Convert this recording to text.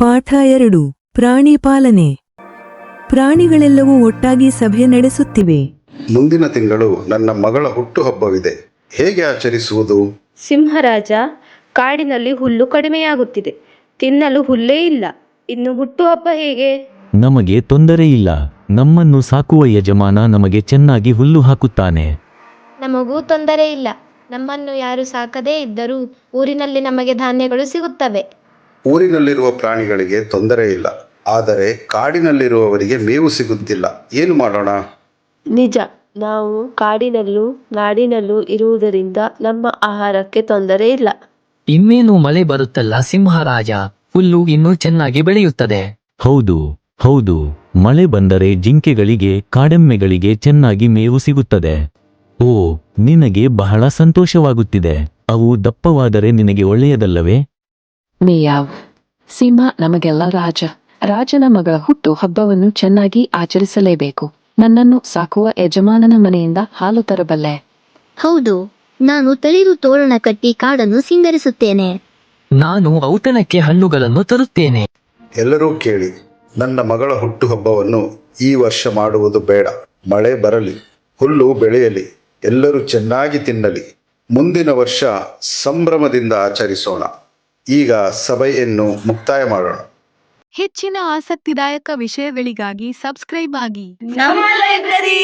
ಪಾಠ 2 ಪ್ರಾಣಿ ಪಾಲನೆ. ಪ್ರಾಣಿಗಳೆಲ್ಲವೂ ಒಟ್ಟಾಗಿ ಸಭೆ ನಡೆಸುತ್ತಿವೆ. ಮುಂದಿನ ತಿಂಗಳು ನನ್ನ ಮಗಳ ಹುಟ್ಟುಹಬ್ಬವಿದೆ. ಹೇಗೆ ಆಚರಿಸುವುದು? ಸಿಂಹರಾಜ, ಕಾಡಿನಲ್ಲಿ ಹುಲ್ಲು ಕಡಿಮೆಯಾಗುತ್ತಿದೆ. ತಿನ್ನಲು ಹುಲ್ಲೇ ಇಲ್ಲ. ಇನ್ನು ಹುಟ್ಟುಹಬ್ಬ ಹೇಗೆ? ನಮಗೆ ತೊಂದರೆ ಇಲ್ಲ. ನಮ್ಮನ್ನು ಸಾಕುವ ಯಜಮಾನ ನಮಗೆ ಚೆನ್ನಾಗಿ ಹುಲ್ಲು ಹಾಕುತ್ತಾನೆ. ನಮಗೂ ತೊಂದರೆ ಇಲ್ಲ. ನಮ್ಮನ್ನು ಯಾರು ಸಾಕದೇ ಇದ್ದರೂ ಊರಿನಲ್ಲಿ ನಮಗೆ ಧಾನ್ಯಗಳು ಸಿಗುತ್ತವೆ. ಊರಿನಲ್ಲಿರುವ ಪ್ರಾಣಿಗಳಿಗೆ ತೊಂದರೆ ಇಲ್ಲ, ಆದರೆ ಕಾಡಿನಲ್ಲಿರುವವರಿಗೆ ಮೇವು ಸಿಗುತ್ತಿಲ್ಲ. ಏನು ಮಾಡೋಣ? ನಿಜ, ನಾವು ಕಾಡಿನಲ್ಲೂ ನಾಡಿನಲ್ಲೂ ಇರುವುದರಿಂದ ನಮ್ಮ ಆಹಾರಕ್ಕೆ ತೊಂದರೆ ಇಲ್ಲ. ಇನ್ನೇನು ಮಳೆ ಬರುತ್ತಲ್ಲ ಸಿಂಹರಾಜ, ಹುಲ್ಲು ಇನ್ನೂ ಚೆನ್ನಾಗಿ ಬೆಳೆಯುತ್ತದೆ. ಹೌದು ಹೌದು, ಮಳೆ ಬಂದರೆ ಜಿಂಕೆಗಳಿಗೆ, ಕಾಡೆಮ್ಮೆಗಳಿಗೆ ಚೆನ್ನಾಗಿ ಮೇವು ಸಿಗುತ್ತದೆ. ಓ, ನಿನಗೆ ಬಹಳ ಸಂತೋಷವಾಗುತ್ತಿದೆ. ಅವು ದಪ್ಪವಾದರೆ ನಿನಗೆ ಒಳ್ಳೆಯದಲ್ಲವೇ? ಮೇಯಾವ್. ಸಿಂಹ ನಮಗೆಲ್ಲ ರಾಜ. ರಾಜನ ಮಗಳ ಹುಟ್ಟು ಹಬ್ಬವನ್ನು ಚೆನ್ನಾಗಿ ಆಚರಿಸಲೇಬೇಕು. ನನ್ನನ್ನು ಸಾಕುವ ಯಜಮಾನನ ಮನೆಯಿಂದ ಹಾಲು ತರಬಲ್ಲೆ. ಹೌದು, ನಾನು ತಳಿರು ತೋರಣ ಕಟ್ಟಿ ಕಾಡನ್ನು ಸಿಂಗರಿಸುತ್ತೇನೆ. ನಾನು ಔತಣಕ್ಕೆ ಹಣ್ಣುಗಳನ್ನು ತರುತ್ತೇನೆ. ಎಲ್ಲರೂ ಕೇಳಿ, ನನ್ನ ಮಗಳ ಹುಟ್ಟುಹಬ್ಬವನ್ನು ಈ ವರ್ಷ ಮಾಡುವುದು ಬೇಡ. ಮಳೆ ಬರಲಿ, ಹುಲ್ಲು ಬೆಳೆಯಲಿ, ಎಲ್ಲರೂ ಚೆನ್ನಾಗಿ ತಿನ್ನಲಿ. ಮುಂದಿನ ವರ್ಷ ಸಂಭ್ರಮದಿಂದ ಆಚರಿಸೋಣ. ಈಗ ಸಭೆಯನ್ನು ಮುಕ್ತಾಯ ಮಾಡೋಣ. ಹೆಚ್ಚಿನ ಆಸಕ್ತಿದಾಯಕ ವಿಷಯಗಳಿಗಾಗಿ ಸಬ್ಸ್ಕ್ರೈಬ್ ಆಗಿ ನಮ್ಮ ಲೈಬ್ರರಿ.